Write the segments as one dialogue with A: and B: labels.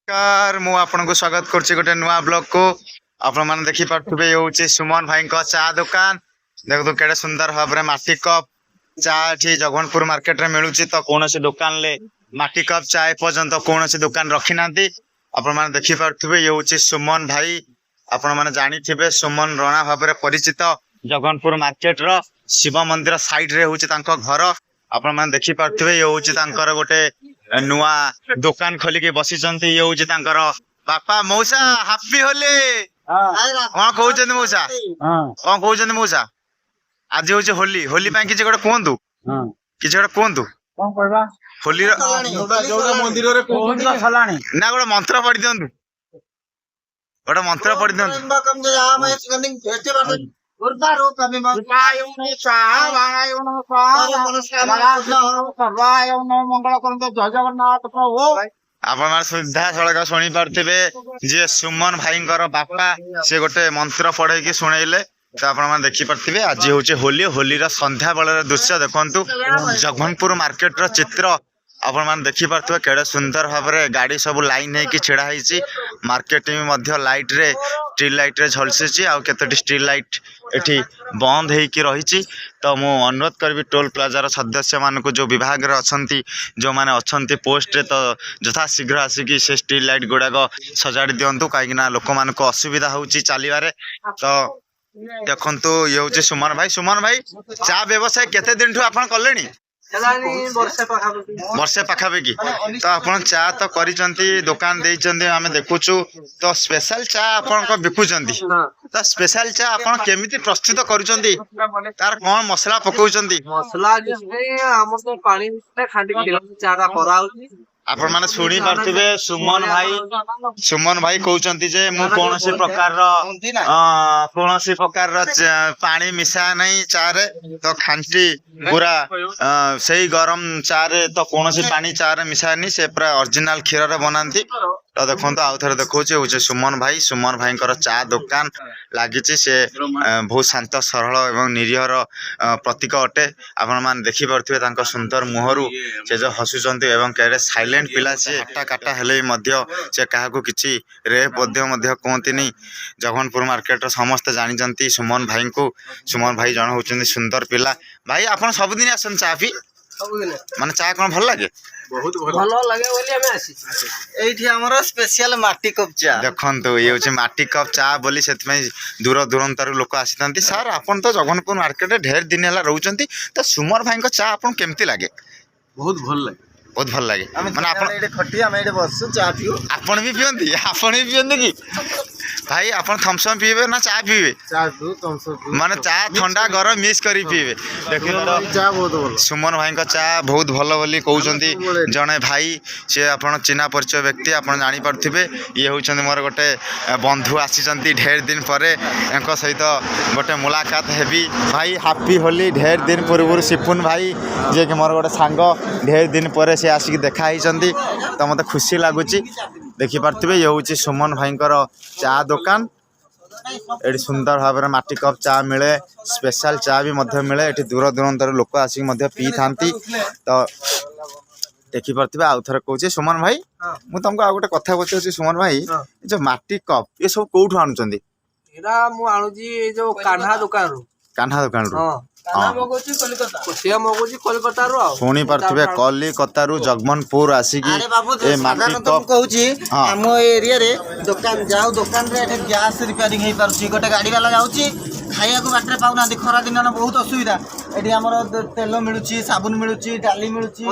A: नमस्कार मु आपन को स्वागत करछि गोटे नुआ ब्लॉग को आपण माने देखि पारथुबे होउछि सुमन भाई को चा दुकान देखो केडे सुंदर भाबरे माटी कप चा ठी जगनपुर मार्केट रे मिलुछि तो कोनोसी दुकान ले माटी कप चाय पर्यंत कोनोसी दुकान रखी नांती आपण माने देखि पारथुबे होउछि सुमन भाई आपण माने जानि थिबे सुमन रणा भाबरे परिचित जगनपुर मार्केट रो शिव मंदिर साइड रे होउछि तांको घर आपण माने देखि पारथुबे होउछि तांकर गोटे नुआ दुकान खोली के बसी ये हूँ बापा मौसा हापी होली कौन कहते मौसा कौन कहते मौसा आज हूँ होली होली किसी गोटे कहतु किसी गोटे कहतु होली ना गोटे मंत्र पढ़ी दिंतु गोटे मंत्र पढ़ी दिंतु आप सीधा सड़क शुणी पारे जे सुमन भाई बापा सी गोटे मंत्र पढ़े कि शुणेले तो आप देखी पारे आज हूँ होली होली संध्या बेल दृश्य देखु जगनपुर मार्केट रो चित्र आपण मान देखि पारथुबे केडे सुंदर भाव में गाड़ी सब लाइन है कि छेड़ा है मार्केट में मध्य लाइट रे स्ट्रीट लाइट रे झलसी आउ केतोटी स्ट्रीट लाइट एठी बंद है कि रही तो मु अनुरोध करी टोल प्लाजा रो सदस्य मान को जो विभाग रे अछंती जो माने अछंती पोस्ट रे तो यथा शीघ्र आसिकी से स्ट्रीट लाइट गुड़ाक सजाड़ी दिंतु कहीं लोक मान को असुविधा होउची चलिबारे तो देखंतु ये होउची सुमन भाई चा व्यवसाय केते दिन ठु आपण कलेनी वर्षे पाखापाखि तो आप चा तो करी दुकान आम देखुचु तो स्पेशल चा आप बिकुचंती तो स्पेशल चा आप केमिति प्रस्तुत करूचंती तार कौन मसला पकाउचंती आपण माने सुनी पारथिबे सुमन भाई कहउचंती जे मु कोनोसी प्रकार रो पानी मिसा नहीं चा रे तो खांटी पूरा सही गरम चा रे तो कोनोसी पानी चा रे मिसा नहीं से पूरा ओरिजिनल क्षीर रे बनांती तो देखो आउ थे देखा सुमन भाई चा दुकान लगी से बहुत शांत सरल एवं निरीहर प्रतीक अटे आपण मैंने देखिपे सुंदर मुहरु से जो हसुंट एवं केड़े साइलेंट पिला सी काटा काटा हेले से क्या किसी रेप कहती जगनपुर मार्केट समस्त जानी सुमन भाई को सुमन भाई जन हूँ सुंदर पिला भाई आप सबुदिन आसन चा पी माने चा कौन भल लगे
B: बहुत भल लगे बोली हमें आसी एठी हमर स्पेशल माटी कप चा
A: देखंतु ये होचे माटी कप चा बोली सेतमे दूर दूरंतर लोक आसीतंती सर आपन तो जगनपुर मार्केट रे ढेर दिन हला रहउचंती तो सुमर भाई को चा आपन केमती लागे
B: बहुत भल लगे
A: माने आपन
B: एडे खटी हम एडे बसु चा पियो
A: आपन भी पियंती कि भाई आपन थम्स अप पीबे ना चा पीबे
B: चा पियो थम्स अप
A: माने चा ठंडा गरम मिक्स करी पीबे देखियो तो
B: चा बहुत भल
A: सुमन भाई का चा बहुत भल बोली कहउचंती जने भाई से आपन चिन्हा परिचय व्यक्ति आपन जानि पारथिबे ये होचंती मोर गोटे बंधु आसीचंती ढेर दिन परे एंको सहित गोटे मुलाकात हेबी भाई हैप्पी होली ढेर दिन पूर्व सिपुन भाई जे कि मोर गोटे सांग ढेर दिन परे से आसिक देखा होइचंती तो मते खुशी लागुची देखि पारथिबे ये होची सुमन भाईंकर चा दुकान एटी सुंदर भाव में माटी कप चा मिले स्पेशल चा भी मध्य मिले एटी दूर दूरंतर लोक आसिक मध्य पी थांती तो देखि पारथिबे आउ थरे कहूची सुमन भाई मु तुमको आ गोटे कथा पचारुची सुमन भाई जो माटी कप ये सब कोठु आनुचंदी
B: एरा मु आनुजी ए जो कान्हा दुकान रो
A: शुणी पारे कलिकता जगमनपुर आसिकी ए माटी कप
B: कहूची हम एरिया रे दुकान जाऊ दुकान रे एठे गैस रिपेयरिंग हे पारुची गोटे गाड़ी वाला जाउची खाइया को बाटरे पाउना खरा दिन बहुत असुविधा एठी हमर तेल मिलुची साबुन मिलुची डाली मिलुची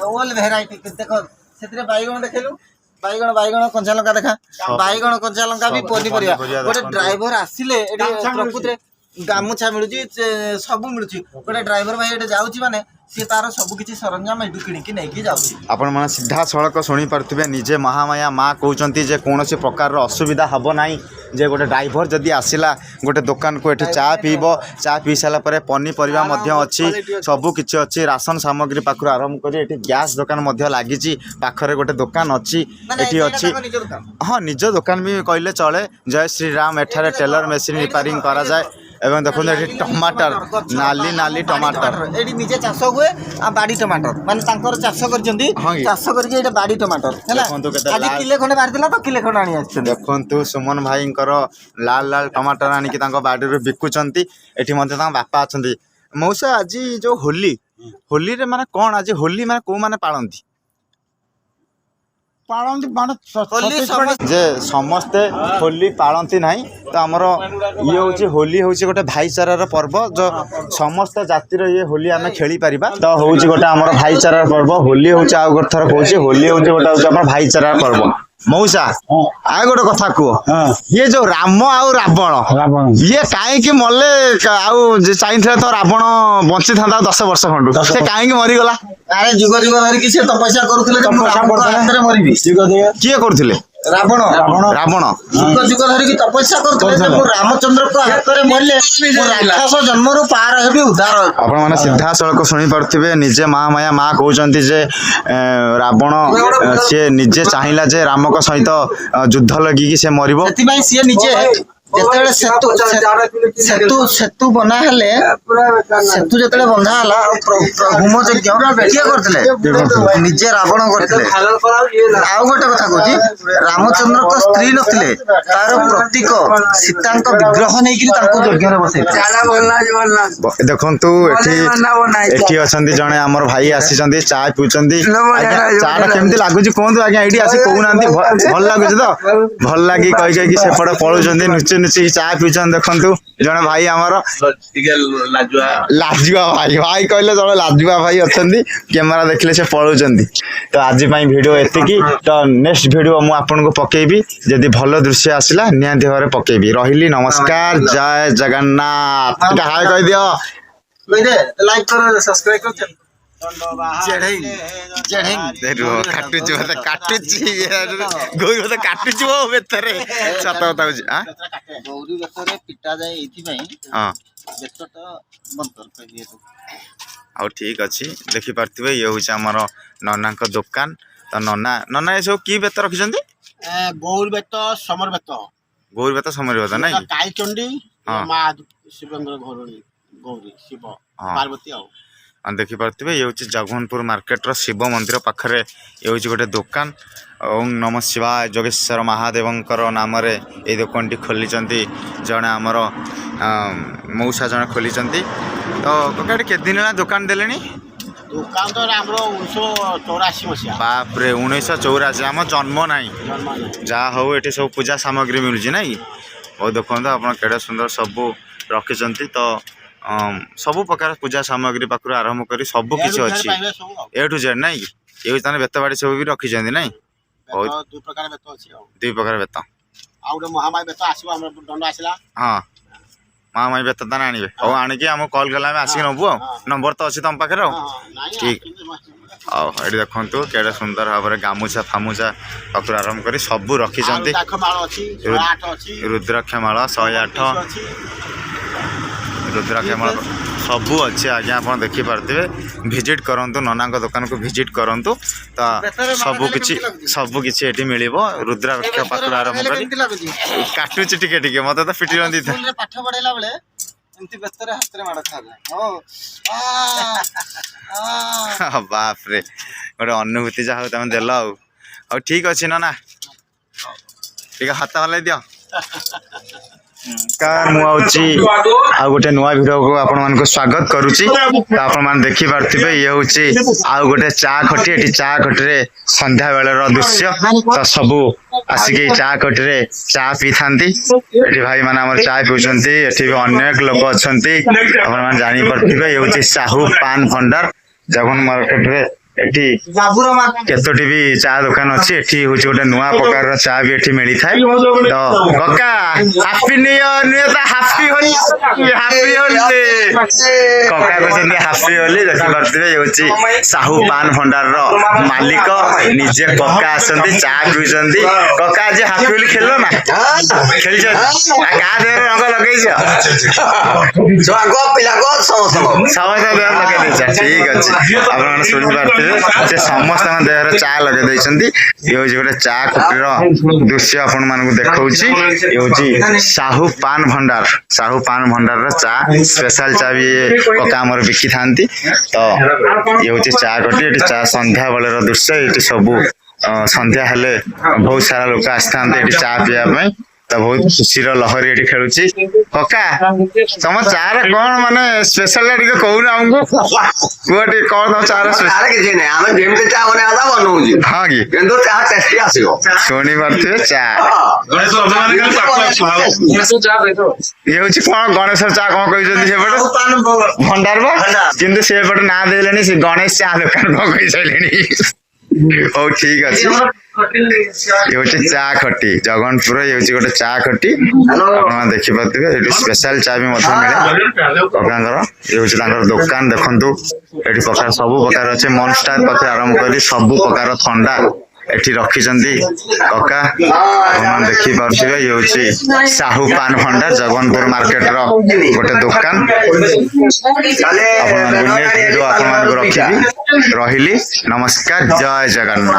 B: ऑल वेराइटी देखो सेतरे बाइगण देखलु बाइगण कंचा लंका देखा बाइगण कंचा लंका भी पनी परिया गोटे ड्राइवर आसिले एठी प्रकृति गामुछा मिलुची सब मिलुची गोटे ड्राइवर भाई एटे जाउची माने सी तार सब किछि सरंजाम एटु किणिकी नेकी जाउची
A: आपण माने सीधा सड़क शुणी पारथिबे निजे महामाया माँ कहउचंती जे कोनोसी प्रकार रो असुविधा हबो नाही जे गोटे ड्राइवर जदी आसिला गोटे दुकान को एठी चा पीबो चा पी साला परे पनी परिवा मध्य अछि सब किछि अछि राशन सामग्री पाखर आरंभ करी एठी गैस दुकान मध्य लागिची पाखरे गोटे दुकान अछि एठी अछि हां निज दुकान भी कहले चले जय श्री राम एठारे टेलर मशीन रिपेयरिंग करा जाय এবং দেখুন এଠି ଟମାଟର ନାଲି ନାଲି ଟମାଟର
B: ଏଠି ନିଜେ ଚାଷ ହୁଏ ଆଉ ବାଡି ଟମାଟର ମାନେ ତାଙ୍କର ଚାଷ କରିଛନ୍ତି
A: ହଁ କି?
B: ଚାଷ କରିକି ଏଇଟା ବାଡି ଟମାଟର ହେଲା
A: ଦେଖନ୍ତୁ କେତେ
B: ଆଜି
A: ଲାଲ-
B: କିଲେ ଖଣ୍ଡେ ବାହାରିଥିଲା ତ କିଲେ ଖଣ୍ଡେ ଆଣି ଆସିଛନ୍ତି
A: ଦେଖନ୍ତୁ ସୁମନ ଭାଇଙ୍କର ଲାଲ ଲାଲ ଟମାଟର ଆଣିକି ତାଙ୍କ ବାଡ଼ିରୁ ବିକୁଛନ୍ତି ଏଠି ମଧ୍ୟ ତାଙ୍କ ବାପା ଅଛନ୍ତି ମଉସା ଆଜି ଯୋଉ ହୋଲିରେ ମାନେ କଣ ଆଜି ହୋଲି ମାନେ କୋଉମାନେ ପାଳନ୍ତି
C: ପାଳନ୍ତି ମାନେ
B: ହୋଲି ସମସ୍ତେ
A: ଯେ ସମସ୍ତେ ହୋଲି ପାଳନ୍ତି ନାହିଁ ତ ଆମର ଇଏ ହେଉଛି ହୋଲି ହେଉଛି ଗୋଟେ ଭାଇଚାରାର ପର୍ବ ଯୋଉ ସମସ୍ତ ଜାତିର ଇଏ ହୋଲି ଆମେ ଖେଳିପାରିବା ତ ହେଉଛି ଗୋଟେ ଆମର ଭାଇଚାରାର ପର୍ବ ହୋଲି ହେଉଛି ଆଉ ଗୋଟେ ଥର କହୁଛି ହୋଲି ହେଉଛି ଗୋଟେ ହେଉଛି ଆମର ଭାଇଚାରାର ପର୍ବ ମଉସା ଆଉ ଗୋଟେ କଥା କୁହ ଇଏ ଯୋଉ ରାମ ଆଉ ରାବଣ ଇଏ କାହିଁକି ମଲେ ଆଉ ଚାହିଁଥିଲେ ତ ରାବଣ ବଞ୍ଚିଥାନ୍ତା ଆଉ 10 ବର୍ଷ ଖଣ୍ଡୁ ସେ କାହିଁକି ମରିଗଲା
B: ଆରେ ଯୁଗ ଯୁଗ ଧରିକି ସେ ତପସ୍ୟା କରୁଥିଲେ ଯେ ମୁଁ
C: ତପସ୍ୟା
B: ରାମଙ୍କ
C: କରୁଥିଲେ।
B: ହାତରେ ମରିବି
A: କିଏ କରୁଥିଲେ
B: ରାବଣ
A: ରାବଣ
B: ଯୁଗ ଯୁଗ ଧରିକି ତପସ୍ୟା କରୁଥିଲେ ଯେ ମୁଁ ରାମଚନ୍ଦ୍ରଙ୍କ ହାତରେ ମରିଲେ ମୁଁ ରାକ୍ଷସ ଜନ୍ମରୁ ପାର ହେବି ଉଦ୍ଧାର ହେବି
A: ଆପଣମାନେ ସିଧାସଳଖ ଶୁଣିପାରୁଥିବେ ନିଜେ ମହାମାୟା ମା କହୁଛନ୍ତି ଯେ ରାବଣ ସିଏ ନିଜେ ଚାହିଁଲା ଯେ ରାମଙ୍କ ସହିତ ଯୁଦ୍ଧ ଲଗିକି ସେ ମରିବ
B: ସେଥିପାଇଁ ସିଏ ନିଜେ ଯେତେବେଳେ ସେତୁ ବନା ହେଲେ ସେତୁ ଯେତେବେଳେ ବନ୍ଧା ହେଲା ହୋମ ଯଜ୍ଞ କିଏ କରିଥିଲେ ନିଜେ ରାବଣ କରିଥିଲେ ଆଉ ଗୋଟେ କଥା କହୁଛି ରାମଚନ୍ଦ୍ରଙ୍କ ସ୍ତ୍ରୀ ନଥିଲେ ତାର ପ୍ରତୀକ ସୀତାଙ୍କ ବିଗ୍ରହ ନେଇକିରି ତାଙ୍କୁ ଯଜ୍ଞରେ ବସେଇଥିଲେ
A: ଦେଖନ୍ତୁ ଏଠି ଅଛନ୍ତି ଜଣେ ଆମର ଭାଇ ଆସିଛନ୍ତି ଚା ପିଉଛନ୍ତି ଚା ଟା କେମିତି ଲାଗୁଛି କୁହନ୍ତୁ ଆଜ୍ଞା ଏଇଠି ଆସି କହୁନାହାନ୍ତି ଭଲ ଲାଗୁଛି ତ ଭଲ ଲାଗି କହି କହିକି ସେପଟେ ପଳଉଛନ୍ତି ନୁଚି ନୁଚିକି ଚା ପିଉଛନ୍ତି ଦେଖନ୍ତୁ ଜଣେ ଭାଇ ଆମର ଲାଜୁଆ ଭାଇ କହିଲେ ଜଣେ ଲାଜୁଆ ଭାଇ ଅଛନ୍ତି କ୍ୟାମେରା ଦେଖିଲେ ସେ ପଳଉଛନ୍ତି ତ ଆଜି ପାଇଁ ଭିଡିଓ ଏତିକି ତ ନେକ୍ସଟ ଭିଡିଓ ମୁଁ ଆପଣଙ୍କୁ ପକେଇବି ଯଦି ଭଲ ଦୃଶ୍ୟ ଆସିଲା ନିହାତି ଭାବରେ ପକେଇବି ରହିଲି ନମସ୍କାର ଜୟ ଜଗନ୍ନାଥ ଟିକେ ହାୟ କହିଦିଅ
B: ଲାଇକ୍ କର ସବସ୍କ୍ରାଇବ କର
A: କାଟୁଛି ମତେ କାଟୁଛି ଗୌରୀ ମତେ କାଟୁଛି ମୋ ବେତରେ ସତ କଥା ହଉଛି
B: ଗୌରୀ ବେତରେ ପିଟା ଯାଏ ଏଇଥିପାଇଁ
A: ହଁ
B: ବେତଟା ବନ୍ତର କହିଦିଏ
A: ଆଉ ଠିକ ଅଛି ଦେଖିପାରୁଥିବେ ଇଏ ହଉଛି ଆମର ନନାଙ୍କ ଦୋକାନ ତ ନନା ଏସବୁ କି ବେତ ରଖିଛନ୍ତି
C: ଗୌରୀ ବେତ ସମର ବେତ
A: ଗୌରୀ ବେତ ସମରୀ ବେତ ନାଇଁ କି?
C: କାଇଚଣ୍ଡୀ
A: ହଁ।
C: ମା ଶିବଙ୍କର ଘରଣୀ ଗୌରୀ ଶିବ
A: ହଁ।
C: ପାର୍ବତୀ ଆଉ
A: ଦେଖିପାରୁଥିବେ ଇଏ ହେଉଛି ଜଗମୋହନପୁର ମାର୍କେଟର ଶିବ ମନ୍ଦିର ପାଖରେ ଇଏ ହେଉଛି ଗୋଟେ ଦୋକାନ ଓಂ ନମ ଶିବାୟ ଯୋଗେଶ୍ୱର ମହାଦେବଙ୍କର ନାମରେ ଏଇ ଦୋକାନଟି ଖୋଲିଛନ୍ତି ଜଣେ ଆମର ମଉସା ଜଣେ ଖୋଲିଛନ୍ତି ତ କକା ଏଠି କେତେ ଦିନ ହେଲା ଦୋକାନ ଦେଲେଣି
C: ଦୋକାନ ତ ଆମର 1984 ମସିହା
A: ବାପରେ 1984 ଆମ ଜନ୍ମ ନାହିଁ
C: ଜନ୍ମ ନାହିଁ।
A: ଯାହା ହଉ ଏଠି ସବୁ ପୂଜା ସାମଗ୍ରୀ ମିଳୁଛି ନାଇଁ ହଉ ଦେଖନ୍ତୁ ଆପଣ କେଡ଼େ ସୁନ୍ଦର ସବୁ ରଖିଛନ୍ତି ତ ସବୁ ପ୍ରକାର ପୂଜା ସାମଗ୍ରୀ ପାଖରୁ ଆରମ୍ଭ କରି ସବୁ କିଛି ଅଛି
C: ପାଇବେ ସବୁ ଆଉ।
A: ଏ ଠୁ ଜେଡ୍ ନାଇଁ କି ଏ ତାହେଲେ ବେତ ବାଡ଼ି ସବୁ ବି ରଖିଛନ୍ତି ନାଇଁ ବହୁତ
C: ବେତ ଦୁଇ ପ୍ରକାର ବେତ ଅଛି ଆଉ
A: 2 ପ୍ରକାର ବେତ
C: ଆଉ ଗୋଟେ ମହାମାରୀ ବେତ ଆସିବ ଆମର ଦଣ୍ଡ ଆସିଲା
A: ହଁ ମା ମାଇ ବେତ ତାନେ ଆଣିବେ ହଉ ଆଣିକି ଆମକୁ କଲ୍ କଲେ ଆମେ ଆସିକି ନେବୁ ଆଉ ନମ୍ବର ତ ଅଛି ତମ ପାଖରେ ଆଉ ଠିକ୍ ଆଉ ଏଠି ଦେଖନ୍ତୁ କେଡ଼େ ସୁନ୍ଦର ଭାବରେ ଗାମୁଛା ଫାମୁଛା ପାଖରୁ ଆରମ୍ଭ କରି ସବୁ ରଖିଛନ୍ତି
C: ମାଳ ଅଛି 108 ଅଛି
A: ରୁଦ୍ରାକ୍ଷ ମାଳ 108
C: ଅଛି
A: ରୁଦ୍ରାକ୍ଷ ମାଳ ସବୁ ଅଛି ଆଜ୍ଞା ଆପଣ ଦେଖିପାରୁଥିବେ ଭିଜିଟ୍ କରନ୍ତୁ ନନାଙ୍କ ଦୋକାନକୁ ଭିଜିଟ୍ କରନ୍ତୁ ତ ସବୁକିଛି ଏଠି ମିଳିବ ରୁଦ୍ରାକ୍ଷ ପାଖରୁ ଆରମ୍ଭ କରି କାଟୁଛି ଟିକେ ଟିକେ ମତେ ତ ଫିଟି ରହନ୍ତି
B: ପାଠ ପଢେଇଲା ବେଳେ ଏମିତି ବେତରେ ହାତରେ ମାଡ଼ ଖାଆଯାଏ
A: ବାପରେ ଗୋଟେ ଅନୁଭୂତି ଯାହା ହଉ ତମେ ଦେଲ ଆଉ ହଉ ଠିକ ଅଛି ନନା ଟିକେ ହାତ ହଲେଇ ଦିଅ ମୁଁ ହଉଛି ଆଉ ଗୋଟେ ନୂଆ ଭିଡିଓକୁ ଆପଣମାନଙ୍କୁ ସ୍ୱାଗତ କରୁଛି ତ ଆପଣମାନେ ଦେଖିପାରୁଥିବେ ଇଏ ହଉଛି ଆଉ ଗୋଟେ ଚା ଖଟି ଏଠି ଚା ଖଟିରେ ସନ୍ଧ୍ୟା ବେଳର ଦୃଶ୍ୟ ତ ସବୁ ଆସିକି ଚା ଖଟିରେ ଚା ପିଇଥାନ୍ତି ଏଠି ଭାଇମାନେ ଆମର ଚା ପିଉଛନ୍ତି ଏଠି ବି ଅନେକ ଲୋକ ଅଛନ୍ତି ଆପଣମାନେ ଜାଣିପାରୁଥିବେ ଇଏ ହଉଛି ସାହୁ ପାନ ଭଣ୍ଡାର ଜଗନ୍ ମାର୍କେଟରେ ଏଠି କେତୋଟି ବି ଚା ଦୋକାନ ଅଛି ଏଠି ହଉଛି ଗୋଟେ ନୂଆ ପ୍ରକାରର ଚା ବି ଏଠି ମିଳିଥାଏ ତ କକା ହାପି ନ୍ୟୁ ଇୟର ନୁହେଁ ତ ହାପି ହୋଲି କକା କହୁଛନ୍ତି ହାପି ହୋଲି ଦେଖିପାରୁଥିବେ ଇଏ ହଉଛି ସାହୁ ପାନ ଭଣ୍ଡାରର ମାଲିକ ନିଜେ କକା ଆସନ୍ତି ଚା ପିଉଛନ୍ତି କକା ଆଜି ହାପି ହୋଲି ଖେଳିଲ ନା ଖେଳିଛନ୍ତି କାହା ଦେହରେ ରଙ୍ଗ ଲଗେଇଛ ସମସ୍ତ ଦେହ ଲଗେଇ ଦେଇଛ ଠିକ ଅଛି ଆପଣମାନେ ଶୁଣିପାରୁଥିବେ ସେ ସମସ୍ତଙ୍କ ଦେହରେ ଚା ଲଗେଇ ଦେଇଛନ୍ତି। ଇଏ ହଉଛି ଗୋଟେ ଚା କୁଟିର ଦୃଶ୍ୟ ଆପଣ ମାନଙ୍କୁ ଦେଖଉଛି। ଇଏ ହଉଛି ସାହୁ ପାନ ଭଣ୍ଡାର। ସାହୁ ପାନ ଭଣ୍ଡାରର ଚା ସ୍ପେଶାଲ ଚା ବି କକା ଆମର ବିକିଥାନ୍ତି। ତ ଇଏ ହଉଛି ଚା କଟି। ଏଠି ଚା ସନ୍ଧ୍ୟା ବେଳର ଦୃଶ୍ୟ। ଏଠି ସବୁ ସନ୍ଧ୍ୟା ହେଲେ ବହୁତ ସାରା ଲୋକ ଆସିଥାନ୍ତି ଏଠି ଚା ପିଇବା ପାଇଁ। ତ ବହୁତ ଖୁସିର ଲହରୀ ଏଠି ଖେଳୁଛି। କକା ତମ ଚା ରେ କଣ ମାନେ ସ୍ପେଶାଲ ଟିକେ କହୁନ ଆମକୁ। କୁହ ଟିକେ କଣ ତମ ଚା ର
D: ଚାରେ କିଛି ନାହିଁ, ଆମେ ଯେମିତି ଚା ବନେଇବା କଥା ବନଉଛୁ,
A: ହଁ କି
D: କିନ୍ତୁ ଚା ଟେଷ୍ଟି ଆସିବ।
A: ଶୁଣି ପାରୁଥିବେ ଚା ଇଏ ହଉଛି କଣ ଗଣେଶ ଚା କଣ କହିଛନ୍ତି ସେପଟେ ଭଣ୍ଡାର ବା, କିନ୍ତୁ ସେପଟେ ନାଁ ଦେଇଲେଣି ସେ ଗଣେଶ ଚା ଦୋକାନ କଣ କହିସାରିଲେଣି। ହଉ ଠିକ ଅଛି। ଇଏ ହଉଛି ଚା ଖଟି ଜଗନ୍ନାଥପୁର। ଇଏ ହଉଛି ଗୋଟେ ଚା ଖଟି ଆପଣ ଦେଖିପାରୁଥିବେ। ଏଠି ସ୍ପେଶାଲ ଚା ବି ମଧ୍ୟ ମିଳେ କକାଙ୍କର। ଇଏ ହଉଛି ତାଙ୍କର ଦୋକାନ। ଦେଖନ୍ତୁ ଏଠି ପ୍ରକାର ସବୁ ପ୍ରକାର ଅଛି। ମନଷ୍ଟାର ପାଖରେ ଆରମ୍ଭ କରି ସବୁ ପ୍ରକାର ଥଣ୍ଡା ଏଠି ରଖିଛନ୍ତି କକା। ଆପଣ ଦେଖିପାରୁଥିବେ ଇଏ ହଉଛି ସାହୁ ପାନ ଭଣ୍ଡାର ଜଗନ୍ନାଥପୁର ମାର୍କେଟର ଗୋଟେ ଦୋକାନ। ଆପଣମାନଙ୍କୁ ନେକ୍ସଟ ଭିଡିଓ ଆପଣମାନଙ୍କୁ ରଖିବି। ରହିଲି, ନମସ୍କାର, ଜୟ ଜଗନ୍ନାଥ।